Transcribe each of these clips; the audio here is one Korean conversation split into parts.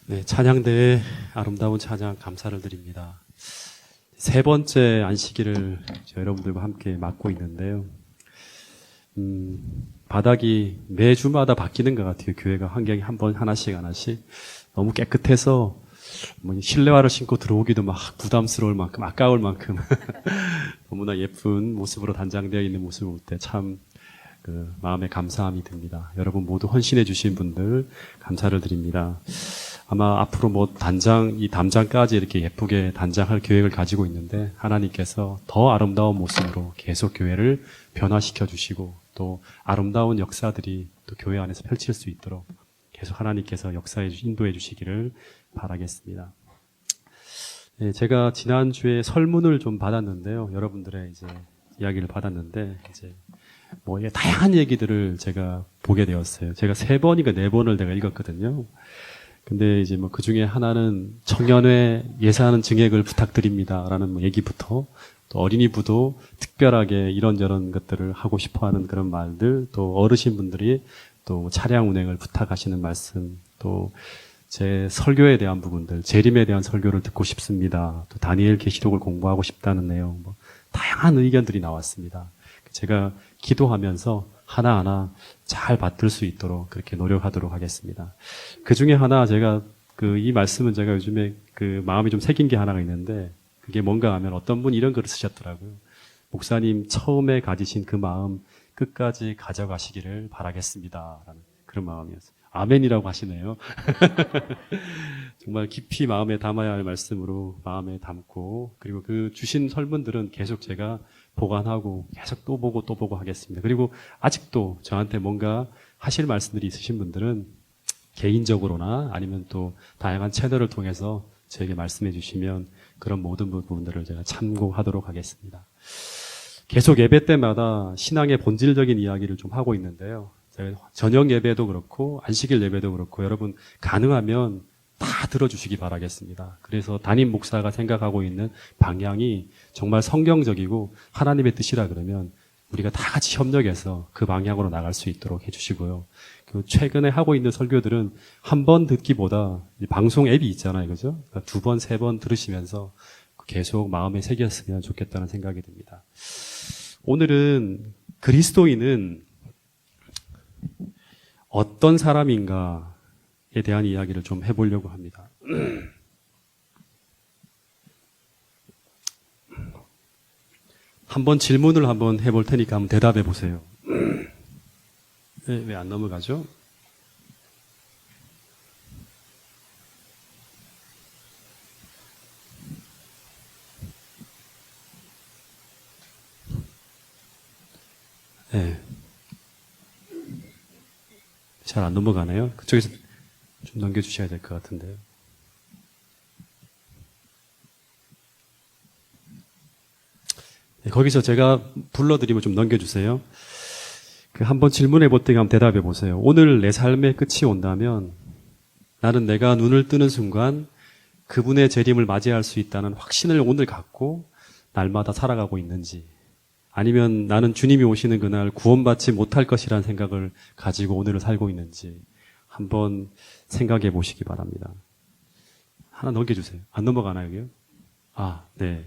네, 찬양대회 아름다운 찬양 감사를 드립니다. 세 번째 안식일을 여러분들과 함께 맡고 있는데요. 바닥이 매주마다 바뀌는 것 같아요. 교회가 환경이 하나씩 너무 깨끗해서 실내화를 신고 들어오기도 막 부담스러울 만큼, 아까울 만큼 너무나 예쁜 모습으로 단장되어 있는 모습을 볼 때 참 마음에 감사함이 듭니다. 여러분 모두 헌신해 주신 분들 감사를 드립니다. 아마 앞으로 이 담장까지 이렇게 예쁘게 단장할 계획을 가지고 있는데 하나님께서 더 아름다운 모습으로 계속 교회를 변화시켜 주시고 또 아름다운 역사들이 또 교회 안에서 펼칠 수 있도록 계속 하나님께서 인도해 주시기를 바라겠습니다. 네, 제가 지난주에 설문을 좀 받았는데요. 여러분들의 이야기를 받았는데 다양한 얘기들을 제가 보게 되었어요. 제가 3번인가 4번을 내가 읽었거든요. 근데 그 중에 하나는 청년회 예산 증액을 부탁드립니다라는 얘기부터 또 어린이부도 특별하게 이런저런 것들을 하고 싶어 하는 그런 말들, 또 어르신분들이 또 차량 운행을 부탁하시는 말씀, 또 제 설교에 대한 부분들, 재림에 대한 설교를 듣고 싶습니다. 또 다니엘 계시록을 공부하고 싶다는 내용, 다양한 의견들이 나왔습니다. 제가 기도하면서 하나하나 잘 받들 수 있도록 그렇게 노력하도록 하겠습니다. 그 중에 하나 제가 이 말씀은 제가 요즘에 마음이 좀 새긴 게 하나가 있는데 그게 뭔가 하면 어떤 분이 이런 글을 쓰셨더라고요. 목사님 처음에 가지신 그 마음 끝까지 가져가시기를 바라겠습니다. 라는 그런 마음이었어요. 아멘이라고 하시네요. 정말 깊이 마음에 담아야 할 말씀으로 마음에 담고 그리고 그 주신 설문들은 계속 제가 보관하고 계속 또 보고 하겠습니다. 그리고 아직도 저한테 뭔가 하실 말씀들이 있으신 분들은 개인적으로나 아니면 또 다양한 채널을 통해서 저에게 말씀해 주시면 그런 모든 부분들을 제가 참고하도록 하겠습니다. 계속 예배 때마다 신앙의 본질적인 이야기를 좀 하고 있는데요. 저녁 예배도 그렇고 안식일 예배도 그렇고 여러분 가능하면 다 들어주시기 바라겠습니다. 그래서 담임 목사가 생각하고 있는 방향이 정말 성경적이고 하나님의 뜻이라 그러면 우리가 다 같이 협력해서 그 방향으로 나갈 수 있도록 해주시고요. 최근에 하고 있는 설교들은 한 번 듣기보다 방송 앱이 있잖아요. 그죠? 그러니까 2번, 3번 들으시면서 계속 마음에 새겼으면 좋겠다는 생각이 듭니다. 오늘은 그리스도인은 어떤 사람인가에 대한 이야기를 좀 해보려고 합니다. 한번 질문을 한번 해볼 테니까 한번 대답해 보세요. 왜 안 넘어가죠? 네. 잘 안 넘어가네요. 그쪽에서 좀 넘겨주셔야 될 것 같은데요. 네, 거기서 제가 불러드리면 좀 넘겨주세요. 한번 질문해 볼 때 한번 대답해 보세요. 오늘 내 삶의 끝이 온다면 나는 내가 눈을 뜨는 순간 그분의 재림을 맞이할 수 있다는 확신을 오늘 갖고 날마다 살아가고 있는지, 아니면 나는 주님이 오시는 그날 구원받지 못할 것이라는 생각을 가지고 오늘을 살고 있는지 한번 생각해 보시기 바랍니다. 하나 넘겨주세요. 안 넘어가나요, 여기요? 네.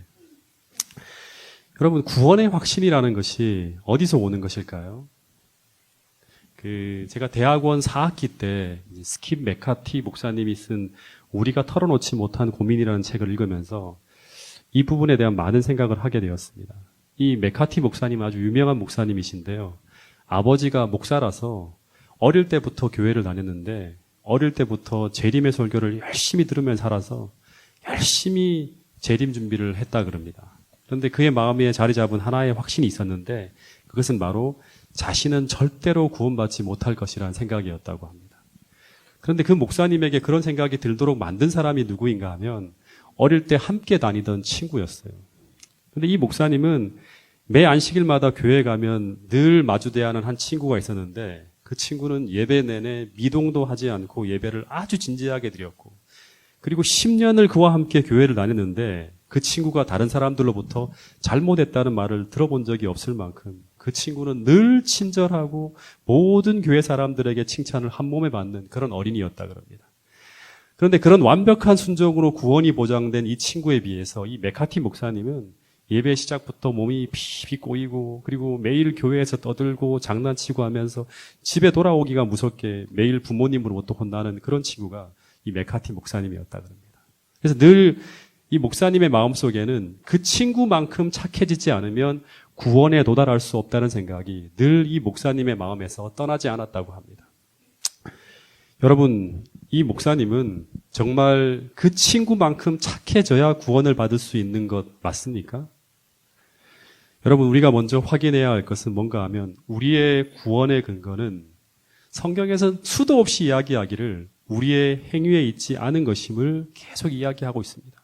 여러분, 구원의 확신이라는 것이 어디서 오는 것일까요? 제가 대학원 4학기 때 스킵 메카티 목사님이 쓴 우리가 털어놓지 못한 고민이라는 책을 읽으면서 이 부분에 대한 많은 생각을 하게 되었습니다. 이 메카티 목사님 아주 유명한 목사님이신데요. 아버지가 목사라서 어릴 때부터 교회를 다녔는데 어릴 때부터 재림의 설교를 열심히 들으면서 살아서 열심히 재림 준비를 했다 그럽니다. 그런데 그의 마음에 자리 잡은 하나의 확신이 있었는데 그것은 바로 자신은 절대로 구원받지 못할 것이라는 생각이었다고 합니다. 그런데 그 목사님에게 그런 생각이 들도록 만든 사람이 누구인가 하면 어릴 때 함께 다니던 친구였어요. 그런데 이 목사님은 매 안식일마다 교회 가면 늘 마주대야 하는 한 친구가 있었는데 그 친구는 예배 내내 미동도 하지 않고 예배를 아주 진지하게 드렸고 그리고 10년을 그와 함께 교회를 다녔는데 그 친구가 다른 사람들로부터 잘못했다는 말을 들어본 적이 없을 만큼 그 친구는 늘 친절하고 모든 교회 사람들에게 칭찬을 한 몸에 받는 그런 어린이였다 그럽니다. 그런데 그런 완벽한 순종으로 구원이 보장된 이 친구에 비해서 이 맥카티 목사님은 예배 시작부터 몸이 피피 꼬이고 그리고 매일 교회에서 떠들고 장난치고 하면서 집에 돌아오기가 무섭게 매일 부모님으로부터 혼나는 그런 친구가 이 맥카티 목사님이었다 그럽니다. 그래서 늘 이 목사님의 마음속에는 그 친구만큼 착해지지 않으면 구원에 도달할 수 없다는 생각이 늘 이 목사님의 마음에서 떠나지 않았다고 합니다. 여러분, 이 목사님은 정말 그 친구만큼 착해져야 구원을 받을 수 있는 것 맞습니까? 여러분, 우리가 먼저 확인해야 할 것은 뭔가 하면 우리의 구원의 근거는 성경에서 수도 없이 이야기하기를 우리의 행위에 있지 않은 것임을 계속 이야기하고 있습니다.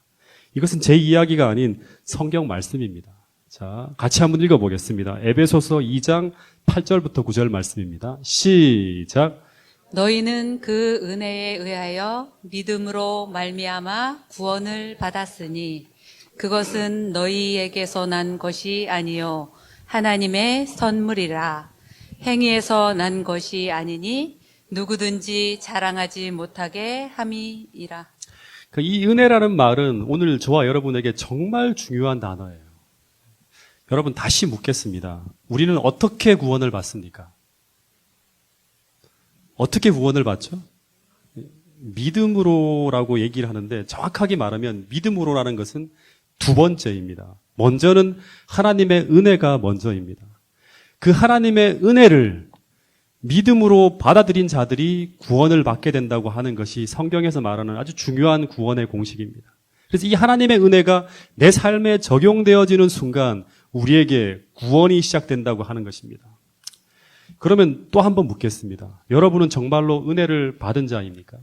이것은 제 이야기가 아닌 성경 말씀입니다. 자, 같이 한번 읽어보겠습니다. 에베소서 2장 8절부터 9절 말씀입니다. 시작. 너희는 그 은혜에 의하여 믿음으로 말미암아 구원을 받았으니 그것은 너희에게서 난 것이 아니요 하나님의 선물이라. 행위에서 난 것이 아니니 누구든지 자랑하지 못하게 함이니라. 이 은혜라는 말은 오늘 저와 여러분에게 정말 중요한 단어예요. 여러분, 다시 묻겠습니다. 우리는 어떻게 구원을 받습니까? 어떻게 구원을 받죠? 믿음으로라고 얘기를 하는데 정확하게 말하면 믿음으로라는 것은 두 번째입니다. 먼저는 하나님의 은혜가 먼저입니다. 그 하나님의 은혜를 믿음으로 받아들인 자들이 구원을 받게 된다고 하는 것이 성경에서 말하는 아주 중요한 구원의 공식입니다. 그래서 이 하나님의 은혜가 내 삶에 적용되어지는 순간 우리에게 구원이 시작된다고 하는 것입니다. 그러면 또 한 번 묻겠습니다. 여러분은 정말로 은혜를 받은 자입니까?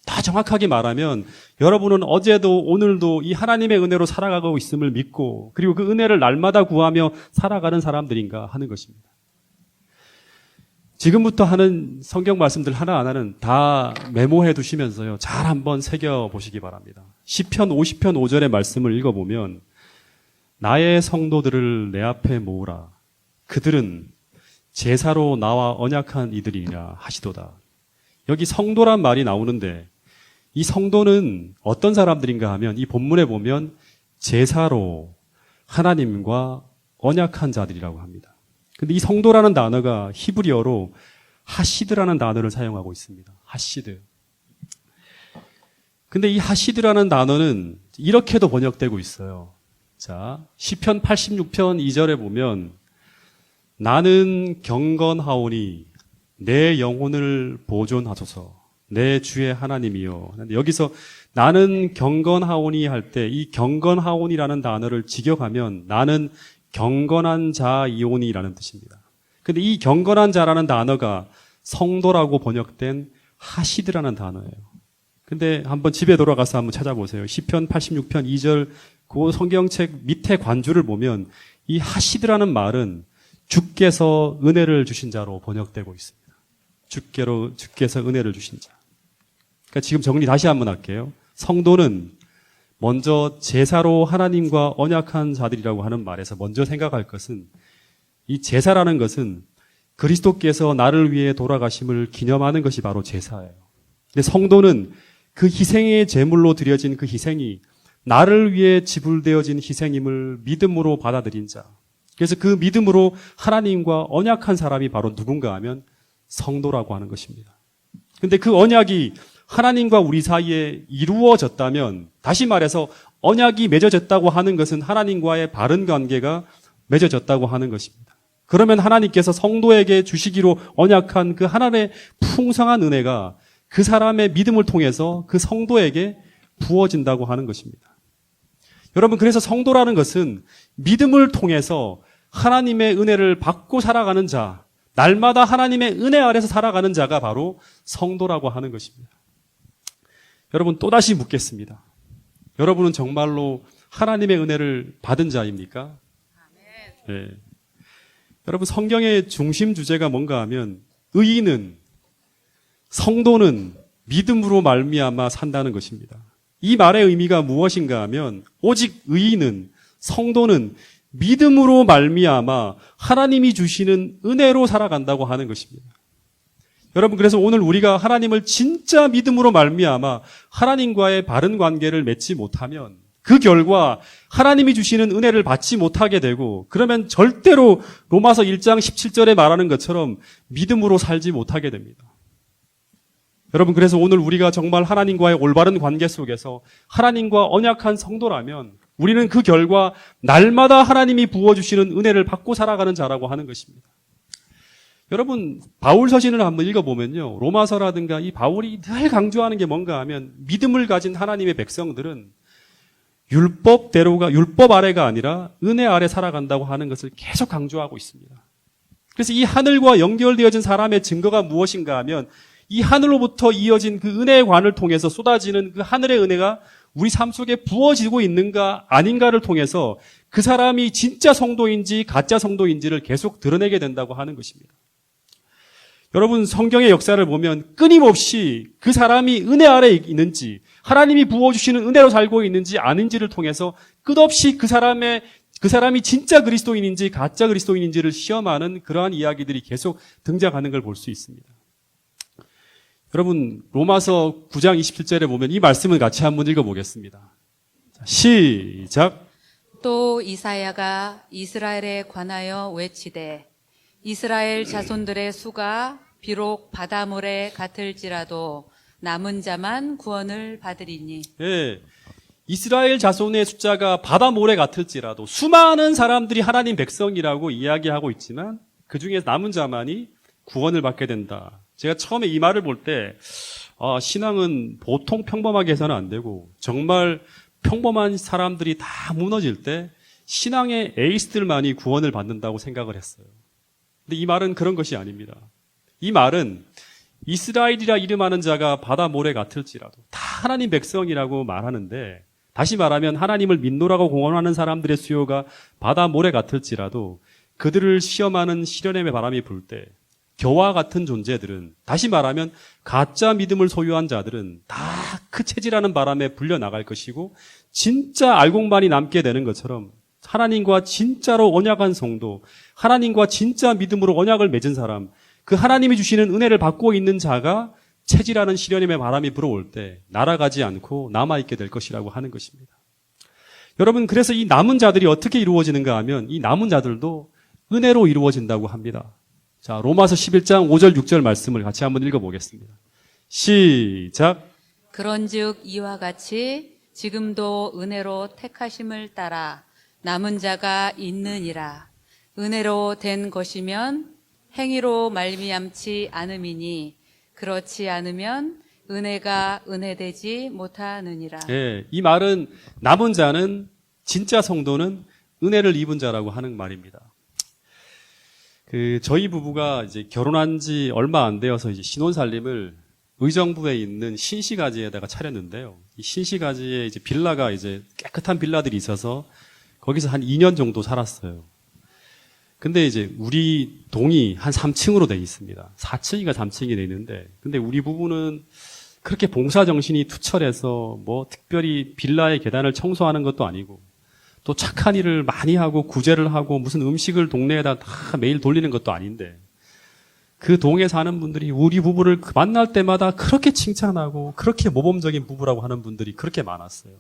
다 정확하게 말하면 여러분은 어제도 오늘도 이 하나님의 은혜로 살아가고 있음을 믿고 그리고 그 은혜를 날마다 구하며 살아가는 사람들인가 하는 것입니다. 지금부터 하는 성경 말씀들 하나하나는 다 메모해 두시면서요. 잘 한번 새겨보시기 바랍니다. 시편 50편 5절의 말씀을 읽어보면 나의 성도들을 내 앞에 모으라. 그들은 제사로 나와 언약한 이들이라 하시도다. 여기 성도란 말이 나오는데 이 성도는 어떤 사람들인가 하면 이 본문에 보면 제사로 하나님과 언약한 자들이라고 합니다. 근데 이 성도라는 단어가 히브리어로 하시드라는 단어를 사용하고 있습니다. 하시드. 근데 이 하시드라는 단어는 이렇게도 번역되고 있어요. 자, 시편 86편 2절에 보면 나는 경건하오니 내 영혼을 보존하소서 내 주의 하나님이요. 여기서 나는 경건하오니 할 때 이 경건하오니라는 단어를 직역하면 나는 경건한 자이오니라는 뜻입니다. 근데 이 경건한 자라는 단어가 성도라고 번역된 하시드라는 단어예요. 근데 한번 집에 돌아가서 한번 찾아보세요. 시편 86편 2절 그 성경책 밑에 관주를 보면 이 하시드라는 말은 주께서 은혜를 주신 자로 번역되고 있습니다. 주께서 은혜를 주신 자. 그러니까 지금 정리 다시 한번 할게요. 성도는 먼저 제사로 하나님과 언약한 자들이라고 하는 말에서 먼저 생각할 것은 이 제사라는 것은 그리스도께서 나를 위해 돌아가심을 기념하는 것이 바로 제사예요. 근데 성도는 그 희생의 제물로 드려진 그 희생이 나를 위해 지불되어진 희생임을 믿음으로 받아들인 자. 그래서 그 믿음으로 하나님과 언약한 사람이 바로 누군가 하면 성도라고 하는 것입니다. 근데 그 언약이 하나님과 우리 사이에 이루어졌다면, 다시 말해서 언약이 맺어졌다고 하는 것은 하나님과의 바른 관계가 맺어졌다고 하는 것입니다. 그러면 하나님께서 성도에게 주시기로 언약한 그 하나님의 풍성한 은혜가 그 사람의 믿음을 통해서 그 성도에게 부어진다고 하는 것입니다. 여러분, 그래서 성도라는 것은 믿음을 통해서 하나님의 은혜를 받고 살아가는 자, 날마다 하나님의 은혜 아래서 살아가는 자가 바로 성도라고 하는 것입니다. 여러분, 또다시 묻겠습니다. 여러분은 정말로 하나님의 은혜를 받은 자입니까? 네. 여러분, 성경의 중심 주제가 뭔가 하면 의인은, 성도는 믿음으로 말미암아 산다는 것입니다. 이 말의 의미가 무엇인가 하면 오직 의인은, 성도는 믿음으로 말미암아 하나님이 주시는 은혜로 살아간다고 하는 것입니다. 여러분, 그래서 오늘 우리가 하나님을 진짜 믿음으로 말미암아 하나님과의 바른 관계를 맺지 못하면 그 결과 하나님이 주시는 은혜를 받지 못하게 되고, 그러면 절대로 로마서 1장 17절에 말하는 것처럼 믿음으로 살지 못하게 됩니다. 여러분, 그래서 오늘 우리가 정말 하나님과의 올바른 관계 속에서 하나님과 언약한 성도라면 우리는 그 결과 날마다 하나님이 부어주시는 은혜를 받고 살아가는 자라고 하는 것입니다. 여러분, 바울 서신을 한번 읽어보면요, 로마서라든가 이 바울이 늘 강조하는 게 뭔가 하면 믿음을 가진 하나님의 백성들은 율법 아래가 아니라 은혜 아래 살아간다고 하는 것을 계속 강조하고 있습니다. 그래서 이 하늘과 연결되어진 사람의 증거가 무엇인가 하면 이 하늘로부터 이어진 그 은혜의 관을 통해서 쏟아지는 그 하늘의 은혜가 우리 삶 속에 부어지고 있는가 아닌가를 통해서 그 사람이 진짜 성도인지 가짜 성도인지를 계속 드러내게 된다고 하는 것입니다. 여러분, 성경의 역사를 보면 끊임없이 그 사람이 은혜 아래 있는지, 하나님이 부어주시는 은혜로 살고 있는지 아닌지를 통해서 끝없이 그 사람이 진짜 그리스도인인지 가짜 그리스도인인지를 시험하는 그러한 이야기들이 계속 등장하는 걸 볼 수 있습니다. 여러분, 로마서 9장 27절에 보면 이 말씀을 같이 한번 읽어보겠습니다. 시작. 또 이사야가 이스라엘에 관하여 외치되 이스라엘 자손들의 수가 비록 바다모래 같을지라도 남은 자만 구원을 받으리니. 예, 이스라엘 자손의 숫자가 바다모래 같을지라도 수많은 사람들이 하나님 백성이라고 이야기하고 있지만 그 중에 남은 자만이 구원을 받게 된다. 제가 처음에 이 말을 볼 때 신앙은 보통 평범하게 해서는 안 되고 정말 평범한 사람들이 다 무너질 때 신앙의 에이스들만이 구원을 받는다고 생각을 했어요. 근데 이 말은 그런 것이 아닙니다. 이 말은 이스라엘이라 이름하는 자가 바다 모래 같을지라도 다 하나님 백성이라고 말하는데, 다시 말하면 하나님을 믿노라고 공언하는 사람들의 수요가 바다 모래 같을지라도 그들을 시험하는 시련의 바람이 불 때 겨와 같은 존재들은, 다시 말하면 가짜 믿음을 소유한 자들은 다 그 체질하는 바람에 불려나갈 것이고, 진짜 알곡만이 남게 되는 것처럼 하나님과 진짜로 언약한 성도, 하나님과 진짜 믿음으로 언약을 맺은 사람, 그 하나님이 주시는 은혜를 받고 있는 자가 체질하는 시련임의 바람이 불어올 때 날아가지 않고 남아있게 될 것이라고 하는 것입니다. 여러분, 그래서 이 남은 자들이 어떻게 이루어지는가 하면 이 남은 자들도 은혜로 이루어진다고 합니다. 자, 로마서 11장 5절 6절 말씀을 같이 한번 읽어보겠습니다. 시작. 그런즉 이와 같이 지금도 은혜로 택하심을 따라 남은 자가 있느니라. 은혜로 된 것이면 행위로 말미암지 않음이니 그렇지 않으면 은혜가 은혜되지 못하느니라. 예, 이 말은 남은 자는, 진짜 성도는 은혜를 입은 자라고 하는 말입니다. 저희 부부가 이제 결혼한 지 얼마 안 되어서 이제 신혼살림을 의정부에 있는 신시가지에다가 차렸는데요. 이 신시가지에 이제 빌라가 이제 깨끗한 빌라들이 있어서 거기서 한 2년 정도 살았어요. 근데 이제 우리 동이 한 3층으로 돼 있습니다. 4층인가 3층이 돼 있는데, 근데 우리 부부는 그렇게 봉사 정신이 투철해서 뭐 특별히 빌라의 계단을 청소하는 것도 아니고, 또 착한 일을 많이 하고 구제를 하고 무슨 음식을 동네에다 다 매일 돌리는 것도 아닌데, 그 동에 사는 분들이 우리 부부를 만날 때마다 그렇게 칭찬하고 그렇게 모범적인 부부라고 하는 분들이 그렇게 많았어요.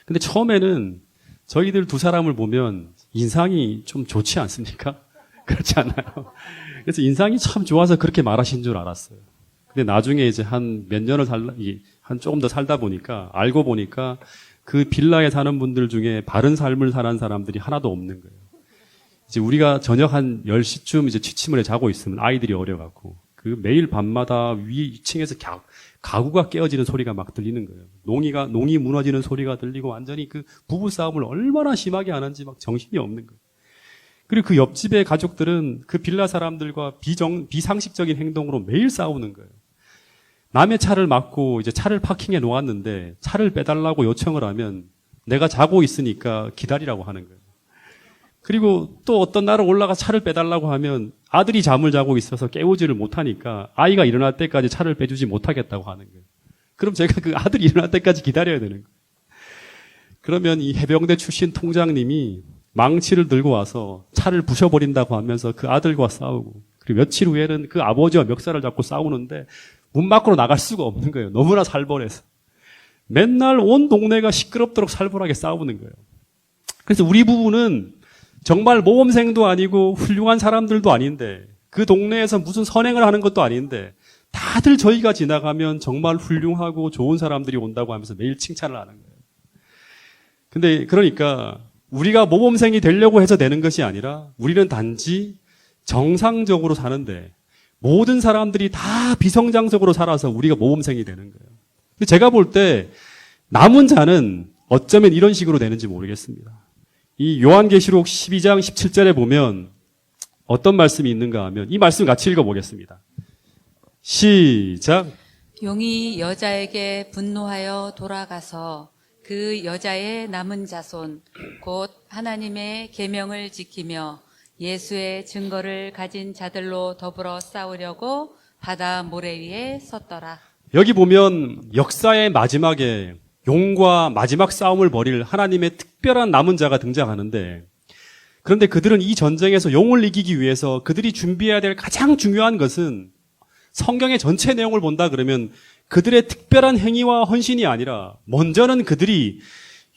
근데 처음에는 저희들 두 사람을 보면 인상이 좀 좋지 않습니까? 그렇지 않아요? 그래서 인상이 참 좋아서 그렇게 말하신 줄 알았어요. 근데 나중에 이제 한 몇 년을 한 조금 더 살다 보니까, 알고 보니까 그 빌라에 사는 분들 중에 바른 삶을 사는 사람들이 하나도 없는 거예요. 이제 우리가 저녁 한 10시쯤 이제 취침을 해 자고 있으면 아이들이 어려갖고, 그 매일 밤마다 위 2층에서 가구가 깨어지는 소리가 막 들리는 거예요. 농이 무너지는 소리가 들리고, 완전히 그 부부 싸움을 얼마나 심하게 하는지 막 정신이 없는 거예요. 그리고 그 옆집의 가족들은 그 빌라 사람들과 비상식적인 행동으로 매일 싸우는 거예요. 남의 차를 막고 이제 차를 파킹해 놓았는데 차를 빼달라고 요청을 하면 내가 자고 있으니까 기다리라고 하는 거예요. 그리고 또 어떤 날은 올라가 차를 빼달라고 하면 아들이 잠을 자고 있어서 깨우지를 못하니까 아이가 일어날 때까지 차를 빼주지 못하겠다고 하는 거예요. 그럼 제가 그 아들이 일어날 때까지 기다려야 되는 거예요. 그러면 이 해병대 출신 통장님이 망치를 들고 와서 차를 부셔버린다고 하면서 그 아들과 싸우고, 그리고 며칠 후에는 그 아버지와 멱살을 잡고 싸우는데 문 밖으로 나갈 수가 없는 거예요. 너무나 살벌해서. 맨날 온 동네가 시끄럽도록 살벌하게 싸우는 거예요. 그래서 우리 부부는 정말 모범생도 아니고 훌륭한 사람들도 아닌데 그 동네에서 무슨 선행을 하는 것도 아닌데 다들 저희가 지나가면 정말 훌륭하고 좋은 사람들이 온다고 하면서 매일 칭찬을 하는 거예요. 근데 그러니까 우리가 모범생이 되려고 해서 되는 것이 아니라 우리는 단지 정상적으로 사는데 모든 사람들이 다 비성장적으로 살아서 우리가 모범생이 되는 거예요. 근데 제가 볼 때 남은 자는 어쩌면 이런 식으로 되는지 모르겠습니다. 이 요한계시록 12장 17절에 보면 어떤 말씀이 있는가 하면 이 말씀 같이 읽어보겠습니다. 시작. 용이 여자에게 분노하여 돌아가서 그 여자의 남은 자손 곧 하나님의 계명을 지키며 예수의 증거를 가진 자들로 더불어 싸우려고 바다 모래 위에 섰더라. 여기 보면 역사의 마지막에 용과 마지막 싸움을 벌일 하나님의 특별한 남은 자가 등장하는데 그런데 그들은 이 전쟁에서 용을 이기기 위해서 그들이 준비해야 될 가장 중요한 것은 성경의 전체 내용을 본다 그러면 그들의 특별한 행위와 헌신이 아니라 먼저는 그들이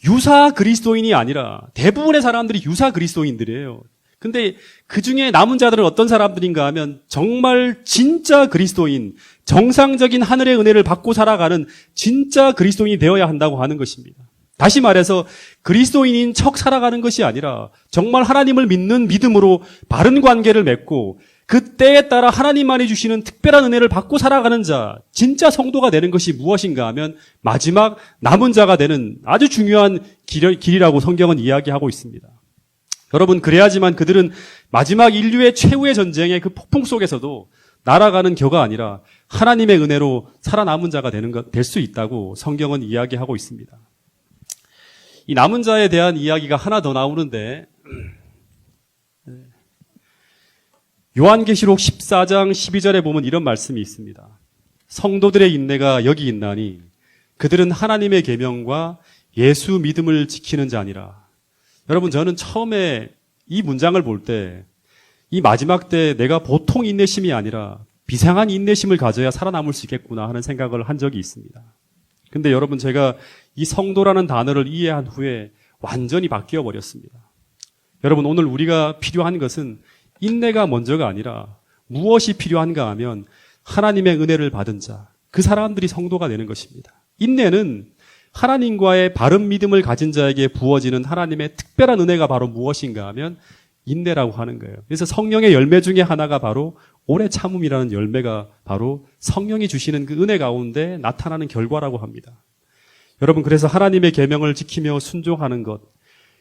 유사 그리스도인이 아니라 대부분의 사람들이 유사 그리스도인들이에요. 근데 그 중에 남은 자들은 어떤 사람들인가 하면 정말 진짜 그리스도인, 정상적인 하늘의 은혜를 받고 살아가는 진짜 그리스도인이 되어야 한다고 하는 것입니다. 다시 말해서 그리스도인인 척 살아가는 것이 아니라 정말 하나님을 믿는 믿음으로 바른 관계를 맺고 그 때에 따라 하나님만이 주시는 특별한 은혜를 받고 살아가는 자, 진짜 성도가 되는 것이 무엇인가 하면 마지막 남은 자가 되는 아주 중요한 길이라고 성경은 이야기하고 있습니다. 여러분, 그래야지만 그들은 마지막 인류의 최후의 전쟁의 그 폭풍 속에서도 날아가는 겨가 아니라 하나님의 은혜로 살아남은 자가 될 수 있다고 성경은 이야기하고 있습니다. 이 남은 자에 대한 이야기가 하나 더 나오는데 요한계시록 14장 12절에 보면 이런 말씀이 있습니다. 성도들의 인내가 여기 있나니 그들은 하나님의 계명과 예수 믿음을 지키는 자니라. 여러분, 저는 처음에 이 문장을 볼 때 이 마지막 때 내가 보통 인내심이 아니라 비상한 인내심을 가져야 살아남을 수 있겠구나 하는 생각을 한 적이 있습니다. 근데 여러분, 제가 이 성도라는 단어를 이해한 후에 완전히 바뀌어 버렸습니다. 여러분, 오늘 우리가 필요한 것은 인내가 먼저가 아니라 무엇이 필요한가 하면 하나님의 은혜를 받은 자, 그 사람들이 성도가 되는 것입니다. 인내는 하나님과의 바른 믿음을 가진 자에게 부어지는 하나님의 특별한 은혜가 바로 무엇인가 하면 인내라고 하는 거예요. 그래서 성령의 열매 중에 하나가 바로 오래 참음이라는 열매가 바로 성령이 주시는 그 은혜 가운데 나타나는 결과라고 합니다. 여러분, 그래서 하나님의 계명을 지키며 순종하는 것,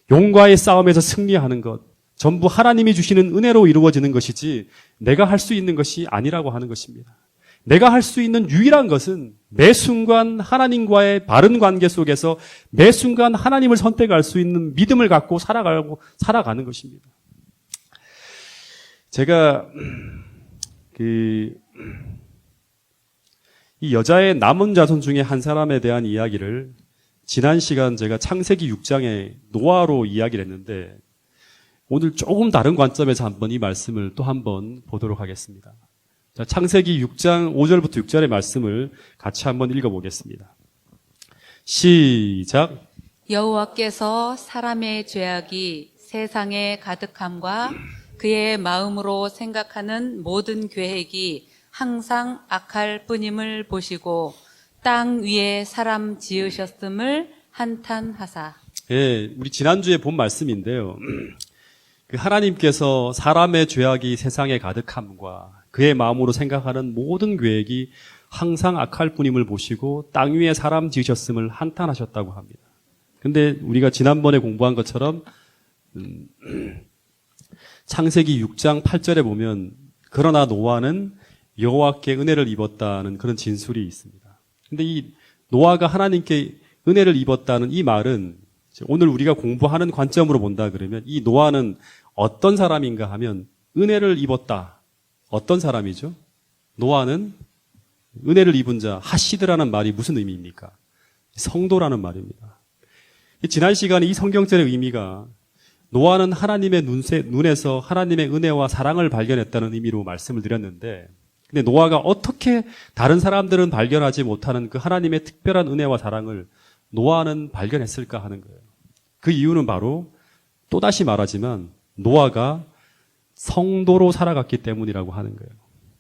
용과의 싸움에서 승리하는 것, 전부 하나님이 주시는 은혜로 이루어지는 것이지 내가 할 수 있는 것이 아니라고 하는 것입니다. 내가 할 수 있는 유일한 것은 매 순간 하나님과의 바른 관계 속에서 매 순간 하나님을 선택할 수 있는 믿음을 갖고 살아가는 것입니다. 제가 이 여자의 남은 자손 중에 한 사람에 대한 이야기를 지난 시간 제가 창세기 6장의 노아로 이야기를 했는데 오늘 조금 다른 관점에서 한번 이 말씀을 또 한번 보도록 하겠습니다. 자, 창세기 6장 5절부터 6절의 말씀을 같이 한번 읽어보겠습니다. 시작. 여호와께서 사람의 죄악이 세상에 가득함과 그의 마음으로 생각하는 모든 계획이 항상 악할 뿐임을 보시고 땅 위에 사람 지으셨음을 한탄하사. 예, 우리 지난주에 본 말씀인데요. 그 하나님께서 사람의 죄악이 세상에 가득함과 그의 마음으로 생각하는 모든 계획이 항상 악할 뿐임을 보시고 땅 위에 사람 지으셨음을 한탄하셨다고 합니다. 근데 우리가 지난번에 공부한 것처럼 창세기 6장 8절에 보면 그러나 노아는 여호와께 은혜를 입었다는 그런 진술이 있습니다. 근데 이 노아가 하나님께 은혜를 입었다는 이 말은 오늘 우리가 공부하는 관점으로 본다 그러면 이 노아는 어떤 사람인가 하면 은혜를 입었다. 어떤 사람이죠? 노아는 은혜를 입은 자, 하시드라는 말이 무슨 의미입니까? 성도라는 말입니다. 지난 시간에 이 성경절의 의미가 노아는 하나님의 눈에서 하나님의 은혜와 사랑을 발견했다는 의미로 말씀을 드렸는데, 근데 노아가 어떻게 다른 사람들은 발견하지 못하는 그 하나님의 특별한 은혜와 사랑을 노아는 발견했을까 하는 거예요. 그 이유는 바로 또다시 말하지만 노아가 성도로 살아갔기 때문이라고 하는 거예요.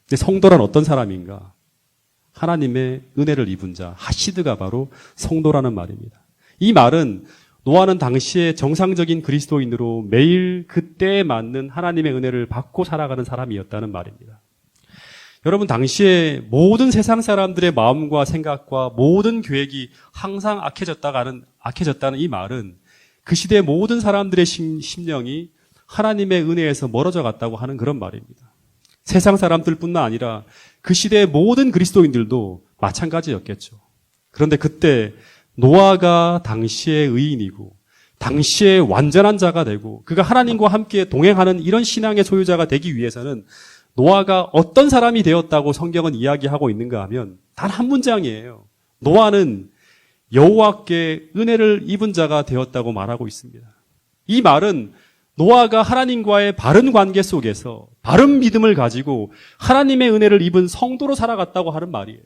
근데 성도란 어떤 사람인가? 하나님의 은혜를 입은 자, 하시드가 바로 성도라는 말입니다. 이 말은 노아는 당시에 정상적인 그리스도인으로 매일 그때에 맞는 하나님의 은혜를 받고 살아가는 사람이었다는 말입니다. 여러분, 당시에 모든 세상 사람들의 마음과 생각과 모든 계획이 항상 악해졌다는 이 말은 그 시대의 모든 사람들의 심령이 하나님의 은혜에서 멀어져 갔다고 하는 그런 말입니다. 세상 사람들뿐만 아니라 그 시대의 모든 그리스도인들도 마찬가지였겠죠. 그런데 그때 노아가 당시의 의인이고 당시의 완전한 자가 되고 그가 하나님과 함께 동행하는 이런 신앙의 소유자가 되기 위해서는 노아가 어떤 사람이 되었다고 성경은 이야기하고 있는가 하면 단 한 문장이에요. 노아는 여호와께 은혜를 입은 자가 되었다고 말하고 있습니다. 이 말은 노아가 하나님과의 바른 관계 속에서 바른 믿음을 가지고 하나님의 은혜를 입은 성도로 살아갔다고 하는 말이에요.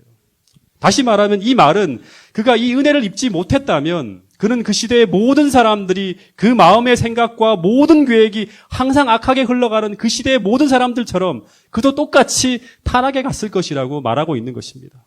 다시 말하면 이 말은 그가 이 은혜를 입지 못했다면 그는 그 시대의 모든 사람들이 그 마음의 생각과 모든 계획이 항상 악하게 흘러가는 그 시대의 모든 사람들처럼 그도 똑같이 타락해 갔을 것이라고 말하고 있는 것입니다.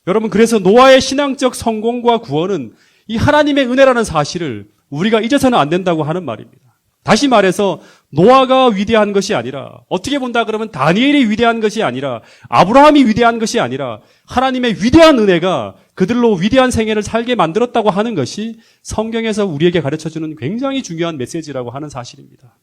여러분, 그래서 노아의 신앙적 성공과 구원은 이 하나님의 은혜라는 사실을 우리가 잊어서는 안 된다고 하는 말입니다. 다시 말해서 노아가 위대한 것이 아니라, 어떻게 본다 그러면 다니엘이 위대한 것이 아니라, 아브라함이 위대한 것이 아니라 하나님의 위대한 은혜가 그들로 위대한 생애를 살게 만들었다고 하는 것이 성경에서 우리에게 가르쳐주는 굉장히 중요한 메시지라고 하는 사실입니다.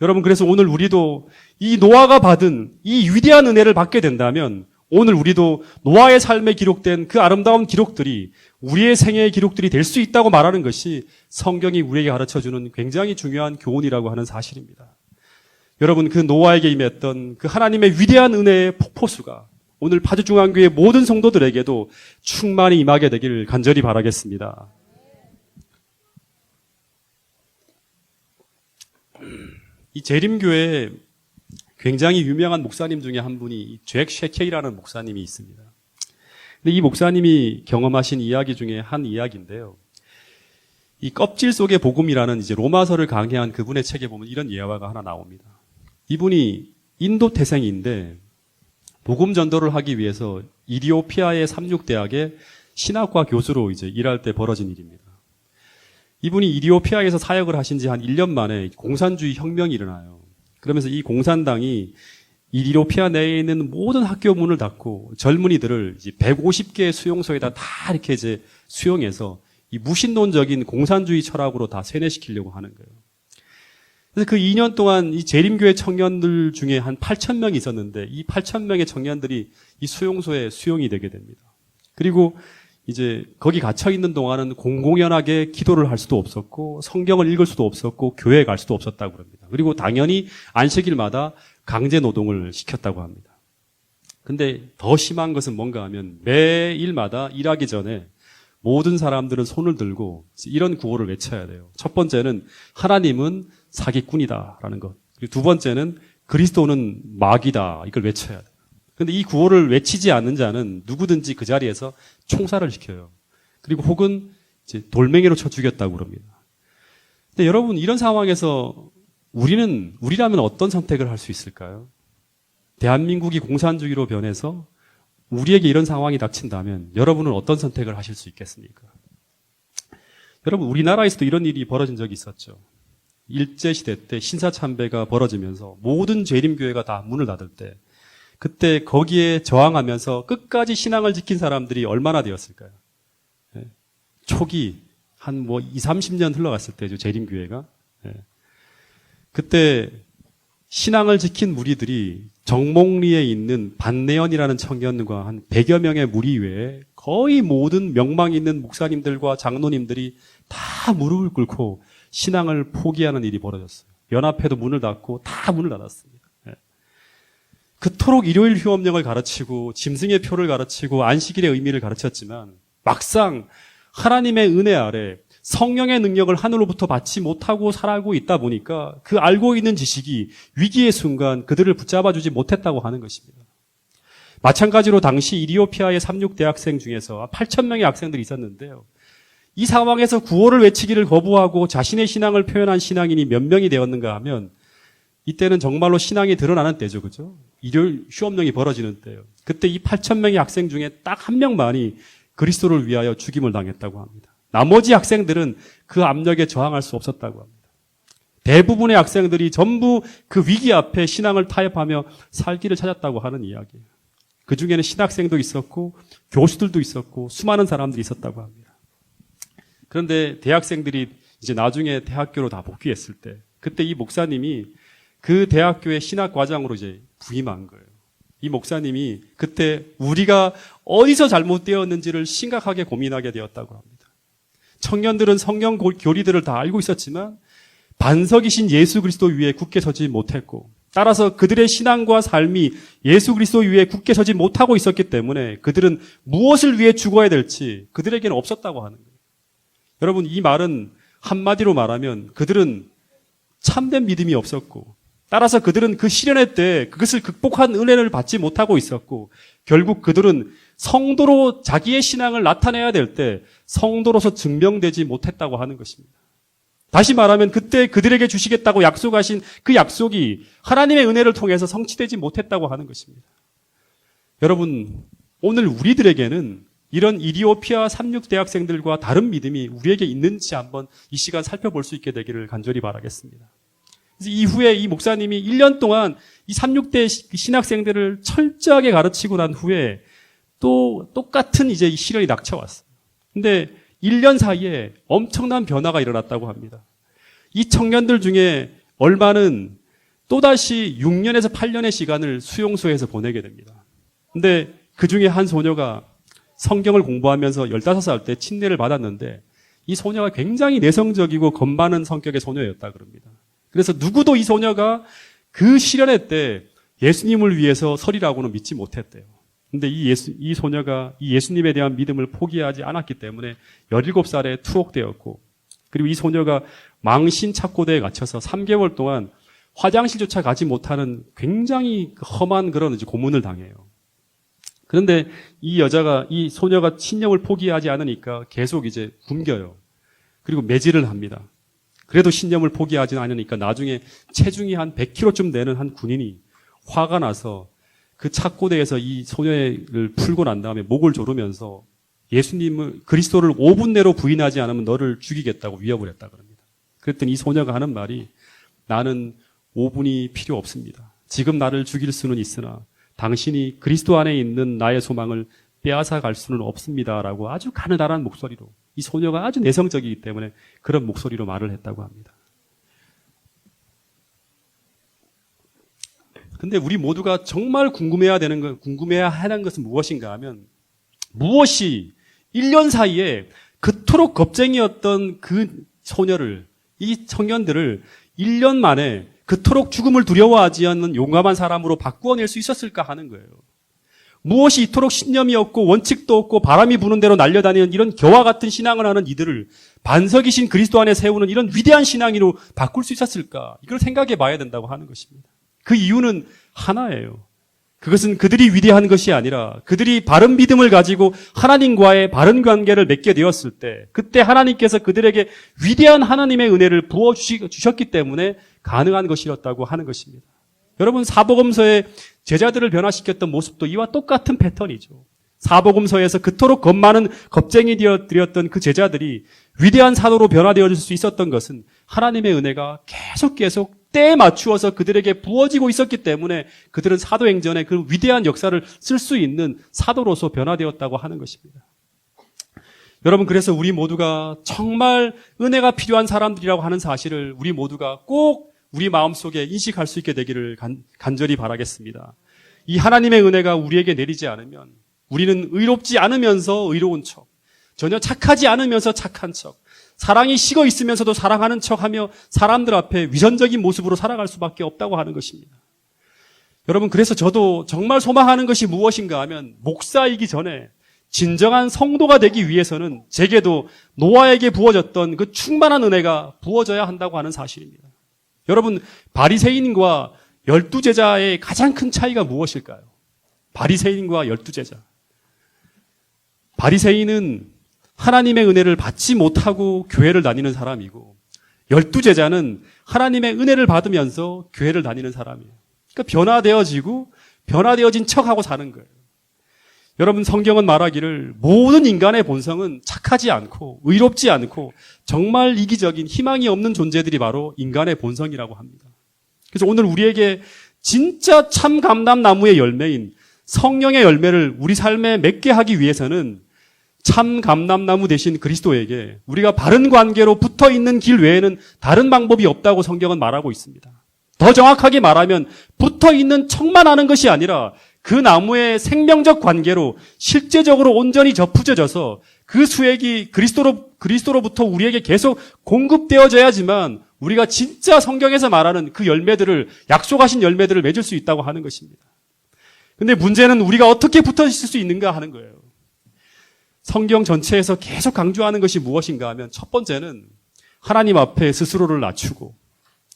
여러분, 그래서 오늘 우리도 이 노아가 받은 이 위대한 은혜를 받게 된다면 오늘 우리도 노아의 삶에 기록된 그 아름다운 기록들이 우리의 생애의 기록들이 될 수 있다고 말하는 것이 성경이 우리에게 가르쳐주는 굉장히 중요한 교훈이라고 하는 사실입니다. 여러분, 그 노아에게 임했던 그 하나님의 위대한 은혜의 폭포수가 오늘 파주중앙교회 모든 성도들에게도 충만히 임하게 되기를 간절히 바라겠습니다. 이 재림교회에 굉장히 유명한 목사님 중에 한 분이 잭 셰케이라는 목사님이 있습니다. 근데 이 목사님이 경험하신 이야기 중에 한 이야기인데요. 이 껍질 속의 복음이라는 이제 로마서를 강해한 그분의 책에 보면 이런 예화가 하나 나옵니다. 이분이 인도 태생인데 복음 전도를 하기 위해서 이디오피아의 삼육대학의 신학과 교수로 이제 일할 때 벌어진 일입니다. 이분이 이디오피아에서 사역을 하신 지 한 1년 만에 공산주의 혁명이 일어나요. 그러면서 이 공산당이 이디오피아 내에 있는 모든 학교 문을 닫고 젊은이들을 이제 150개의 수용소에다 다 이렇게 이제 수용해서 이 무신론적인 공산주의 철학으로 다 세뇌시키려고 하는 거예요. 그래서 그 2년 동안 이 재림교회 청년들 중에 한 8,000명이 있었는데 이 8,000명의 청년들이 이 수용소에 수용이 되게 됩니다. 그리고 이제 거기 갇혀 있는 동안은 공공연하게 기도를 할 수도 없었고 성경을 읽을 수도 없었고 교회에 갈 수도 없었다고 합니다. 그리고 당연히 안식일마다 강제 노동을 시켰다고 합니다. 근데 더 심한 것은 뭔가 하면 매일마다 일하기 전에 모든 사람들은 손을 들고 이런 구호를 외쳐야 돼요. 첫 번째는 하나님은 사기꾼이다라는 것. 그리고 두 번째는 그리스도는 마귀다. 이걸 외쳐야 돼요. 근데 이 구호를 외치지 않는 자는 누구든지 그 자리에서 총살을 시켜요. 그리고 혹은 이제 돌멩이로 쳐 죽였다고 그럽니다. 근데 여러분, 이런 상황에서 우리라면 어떤 선택을 할 수 있을까요? 대한민국이 공산주의로 변해서 우리에게 이런 상황이 닥친다면 여러분은 어떤 선택을 하실 수 있겠습니까? 여러분, 우리나라에서도 이런 일이 벌어진 적이 있었죠. 일제시대 때 신사참배가 벌어지면서 모든 재림교회가 다 문을 닫을 때 그때 거기에 저항하면서 끝까지 신앙을 지킨 사람들이 얼마나 되었을까요? 초기 한 20, 30년 흘러갔을 때죠, 재림교회가. 그때 신앙을 지킨 무리들이 정목리에 있는 반내연이라는 청년과 한 100여 명의 무리 외에 거의 모든 명망 있는 목사님들과 장로님들이 다 무릎을 꿇고 신앙을 포기하는 일이 벌어졌어요. 연합회도 문을 닫고 다 문을 닫았습니다. 그토록 일요일 휴업령을 가르치고 짐승의 표를 가르치고 안식일의 의미를 가르쳤지만 막상 하나님의 은혜 아래 성령의 능력을 하늘로부터 받지 못하고 살아가고 있다 보니까 그 알고 있는 지식이 위기의 순간 그들을 붙잡아주지 못했다고 하는 것입니다. 마찬가지로 당시 이디오피아의 36 대학생 중에서 8,000명의 학생들이 있었는데요. 이 상황에서 구호를 외치기를 거부하고 자신의 신앙을 표현한 신앙인이 몇 명이 되었는가 하면 이때는 정말로 신앙이 드러나는 때죠. 그죠? 일요일 휴업령이 벌어지는 때요. 그때 이 8,000명의 학생 중에 딱 한 명만이 그리스도를 위하여 죽임을 당했다고 합니다. 나머지 학생들은 그 압력에 저항할 수 없었다고 합니다. 대부분의 학생들이 전부 그 위기 앞에 신앙을 타협하며 살 길을 찾았다고 하는 이야기예요. 그 중에는 신학생도 있었고 교수들도 있었고 수많은 사람들이 있었다고 합니다. 그런데 대학생들이 이제 나중에 대학교로 다 복귀했을 때 그때 이 목사님이 그 대학교의 신학과장으로 이제 부임한 거예요. 이 목사님이 그때 우리가 어디서 잘못되었는지를 심각하게 고민하게 되었다고 합니다. 청년들은 성경 교리들을 다 알고 있었지만 반석이신 예수 그리스도 위에 굳게 서지 못했고 따라서 그들의 신앙과 삶이 예수 그리스도 위에 굳게 서지 못하고 있었기 때문에 그들은 무엇을 위해 죽어야 될지 그들에게는 없었다고 하는 거예요. 여러분, 이 말은 한마디로 말하면 그들은 참된 믿음이 없었고 따라서 그들은 그 시련의 때 그것을 극복한 은혜를 받지 못하고 있었고 결국 그들은 성도로 자기의 신앙을 나타내야 될 때 성도로서 증명되지 못했다고 하는 것입니다. 다시 말하면 그때 그들에게 주시겠다고 약속하신 그 약속이 하나님의 은혜를 통해서 성취되지 못했다고 하는 것입니다. 여러분, 오늘 우리들에게는 이런 이디오피아 36 대학생들과 다른 믿음이 우리에게 있는지 한번 이 시간 살펴볼 수 있게 되기를 간절히 바라겠습니다. 그래서 이후에 이 목사님이 1년 동안 이 36대 신학생들을 철저하게 가르치고 난 후에 또 똑같은 이제 이 시련이 닥쳐왔어요. 근데 1년 사이에 엄청난 변화가 일어났다고 합니다. 이 청년들 중에 얼마는 또다시 6년에서 8년의 시간을 수용소에서 보내게 됩니다. 근데 그 중에 한 소녀가 성경을 공부하면서 15살 때 침례를 받았는데 이 소녀가 굉장히 내성적이고 겁 많은 성격의 소녀였다 그럽니다. 그래서 누구도 이 소녀가 그 시련의 때 예수님을 위해서 서리라고는 믿지 못했대요. 근데 이 소녀가 이 예수님에 대한 믿음을 포기하지 않았기 때문에 17살에 투옥되었고 그리고 이 소녀가 망신 착고대에 갇혀서 3개월 동안 화장실조차 가지 못하는 굉장히 험한 그런 이제 고문을 당해요. 그런데 이 소녀가 신념을 포기하지 않으니까 계속 이제 굶겨요. 그리고 매질을 합니다. 그래도 신념을 포기하지 않으니까 나중에 체중이 한 100kg쯤 되는 한 군인이 화가 나서 그 착고대에서 이 소녀를 풀고 난 다음에 목을 조르면서 예수님을 그리스도를 5분 내로 부인하지 않으면 너를 죽이겠다고 위협을 했다 그럽니다. 그랬더니 이 소녀가 하는 말이 나는 5분이 필요 없습니다. 지금 나를 죽일 수는 있으나 당신이 그리스도 안에 있는 나의 소망을 빼앗아 갈 수는 없습니다라고 아주 가느다란 목소리로 이 소녀가 아주 내성적이기 때문에 그런 목소리로 말을 했다고 합니다. 근데 우리 모두가 정말 궁금해야 하는 것은 무엇인가 하면 무엇이 1년 사이에 그토록 겁쟁이였던 그 소녀를 이 청년들을 1년 만에 그토록 죽음을 두려워하지 않는 용감한 사람으로 바꾸어낼 수 있었을까 하는 거예요. 무엇이 이토록 신념이 없고 원칙도 없고 바람이 부는 대로 날려다니는 이런 겨와 같은 신앙을 하는 이들을 반석이신 그리스도 안에 세우는 이런 위대한 신앙인으로 바꿀 수 있었을까? 이걸 생각해 봐야 된다고 하는 것입니다. 그 이유는 하나예요. 그것은 그들이 위대한 것이 아니라 그들이 바른 믿음을 가지고 하나님과의 바른 관계를 맺게 되었을 때 그때 하나님께서 그들에게 위대한 하나님의 은혜를 부어주셨기 때문에 가능한 것이었다고 하는 것입니다. 여러분, 사복음서의 제자들을 변화시켰던 모습도 이와 똑같은 패턴이죠. 사복음서에서 그토록 겁 많은 겁쟁이들이었던 그 제자들이 위대한 사도로 변화되어질 수 있었던 것은 하나님의 은혜가 계속 때에 맞추어서 그들에게 부어지고 있었기 때문에 그들은 사도행전의 그 위대한 역사를 쓸 수 있는 사도로서 변화되었다고 하는 것입니다. 여러분, 그래서 우리 모두가 정말 은혜가 필요한 사람들이라고 하는 사실을 우리 모두가 꼭 우리 마음속에 인식할 수 있게 되기를 간절히 바라겠습니다. 이 하나님의 은혜가 우리에게 내리지 않으면 우리는 의롭지 않으면서 의로운 척, 전혀 착하지 않으면서 착한 척, 사랑이 식어 있으면서도 사랑하는 척하며 사람들 앞에 위선적인 모습으로 살아갈 수밖에 없다고 하는 것입니다. 여러분, 그래서 저도 정말 소망하는 것이 무엇인가 하면 목사이기 전에 진정한 성도가 되기 위해서는 제게도 노아에게 부어졌던 그 충만한 은혜가 부어져야 한다고 하는 사실입니다. 여러분, 바리새인과 열두 제자의 가장 큰 차이가 무엇일까요? 바리새인과 열두 제자. 바리새인은 하나님의 은혜를 받지 못하고 교회를 다니는 사람이고, 열두 제자는 하나님의 은혜를 받으면서 교회를 다니는 사람이에요. 그러니까 변화되어진 척하고 사는 거예요. 여러분, 성경은 말하기를 모든 인간의 본성은 착하지 않고 의롭지 않고 정말 이기적인 희망이 없는 존재들이 바로 인간의 본성이라고 합니다. 그래서 오늘 우리에게 진짜 참 감람나무의 열매인 성령의 열매를 우리 삶에 맺게 하기 위해서는 참 감람나무 대신 그리스도에게 우리가 바른 관계로 붙어 있는 길 외에는 다른 방법이 없다고 성경은 말하고 있습니다. 더 정확하게 말하면 붙어 있는 척만 하는 것이 아니라 그 나무의 생명적 관계로 실제적으로 온전히 접붙여져서 그 수액이 그리스도로부터 우리에게 계속 공급되어져야지만 우리가 진짜 성경에서 말하는 그 열매들을, 약속하신 열매들을 맺을 수 있다고 하는 것입니다. 근데 문제는 우리가 어떻게 붙어 있을 수 있는가 하는 거예요. 성경 전체에서 계속 강조하는 것이 무엇인가 하면 첫 번째는 하나님 앞에 스스로를 낮추고,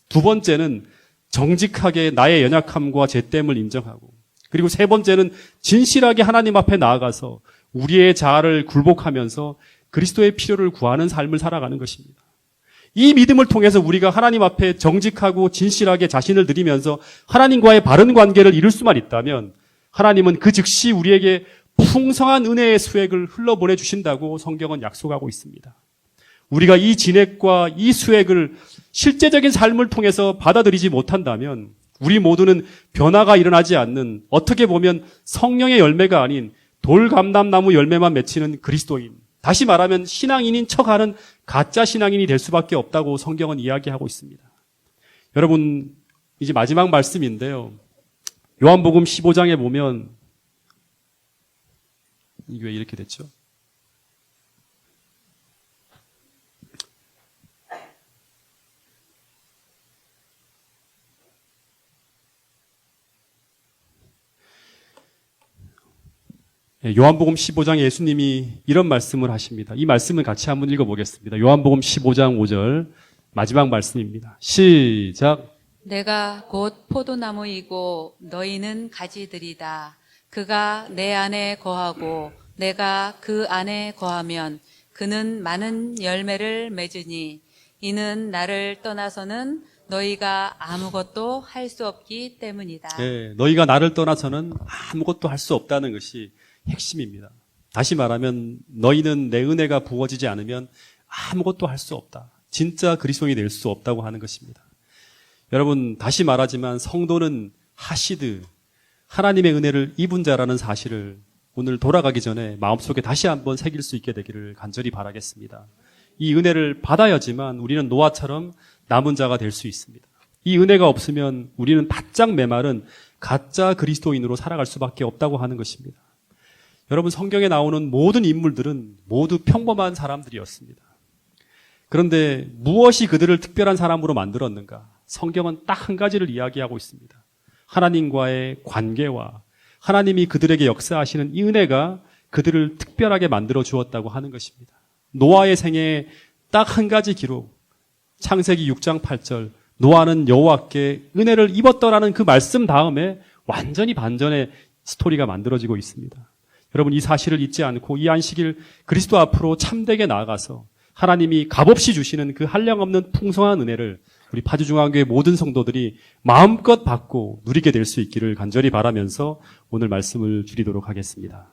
두 번째는 정직하게 나의 연약함과 죄됨을 인정하고, 그리고 세 번째는 진실하게 하나님 앞에 나아가서 우리의 자아를 굴복하면서 그리스도의 필요를 구하는 삶을 살아가는 것입니다. 이 믿음을 통해서 우리가 하나님 앞에 정직하고 진실하게 자신을 드리면서 하나님과의 바른 관계를 이룰 수만 있다면 하나님은 그 즉시 우리에게 풍성한 은혜의 수액을 흘러보내 주신다고 성경은 약속하고 있습니다. 우리가 이 진액과 이 수액을 실제적인 삶을 통해서 받아들이지 못한다면 우리 모두는 변화가 일어나지 않는, 어떻게 보면 성령의 열매가 아닌 돌감람나무 열매만 맺히는 그리스도인, 다시 말하면 신앙인인 척하는 가짜 신앙인이 될 수밖에 없다고 성경은 이야기하고 있습니다. 여러분, 이제 마지막 말씀인데요. 요한복음 15장에 보면, 이게 왜 이렇게 됐죠? 요한복음 15장에 예수님이 이런 말씀을 하십니다. 이 말씀을 같이 한번 읽어보겠습니다. 요한복음 15장 5절 마지막 말씀입니다. 시작. 내가 곧 포도나무이고 너희는 가지들이다. 그가 내 안에 거하고 내가 그 안에 거하면 그는 많은 열매를 맺으니 이는 나를 떠나서는 너희가 아무것도 할 수 없기 때문이다. 네, 너희가 나를 떠나서는 아무것도 할 수 없다는 것이 핵심입니다. 다시 말하면 너희는 내 은혜가 부어지지 않으면 아무것도 할 수 없다. 진짜 그리스도인이 될 수 없다고 하는 것입니다. 여러분, 다시 말하지만 성도는 하시드, 하나님의 은혜를 입은 자라는 사실을 오늘 돌아가기 전에 마음속에 다시 한번 새길 수 있게 되기를 간절히 바라겠습니다. 이 은혜를 받아야지만 우리는 노아처럼 남은 자가 될 수 있습니다. 이 은혜가 없으면 우리는 바짝 메마른 가짜 그리스도인으로 살아갈 수밖에 없다고 하는 것입니다. 여러분, 성경에 나오는 모든 인물들은 모두 평범한 사람들이었습니다. 그런데 무엇이 그들을 특별한 사람으로 만들었는가? 성경은 딱 한 가지를 이야기하고 있습니다. 하나님과의 관계와 하나님이 그들에게 역사하시는 이 은혜가 그들을 특별하게 만들어 주었다고 하는 것입니다. 노아의 생애에 딱 한 가지 기록, 창세기 6장 8절, 노아는 여호와께 은혜를 입었더라는 그 말씀 다음에 완전히 반전의 스토리가 만들어지고 있습니다. 여러분, 이 사실을 잊지 않고 이 안식일 그리스도 앞으로 참되게 나아가서 하나님이 값없이 주시는 그 한량없는 풍성한 은혜를 우리 파주중앙교회 모든 성도들이 마음껏 받고 누리게 될 수 있기를 간절히 바라면서 오늘 말씀을 줄이도록 하겠습니다.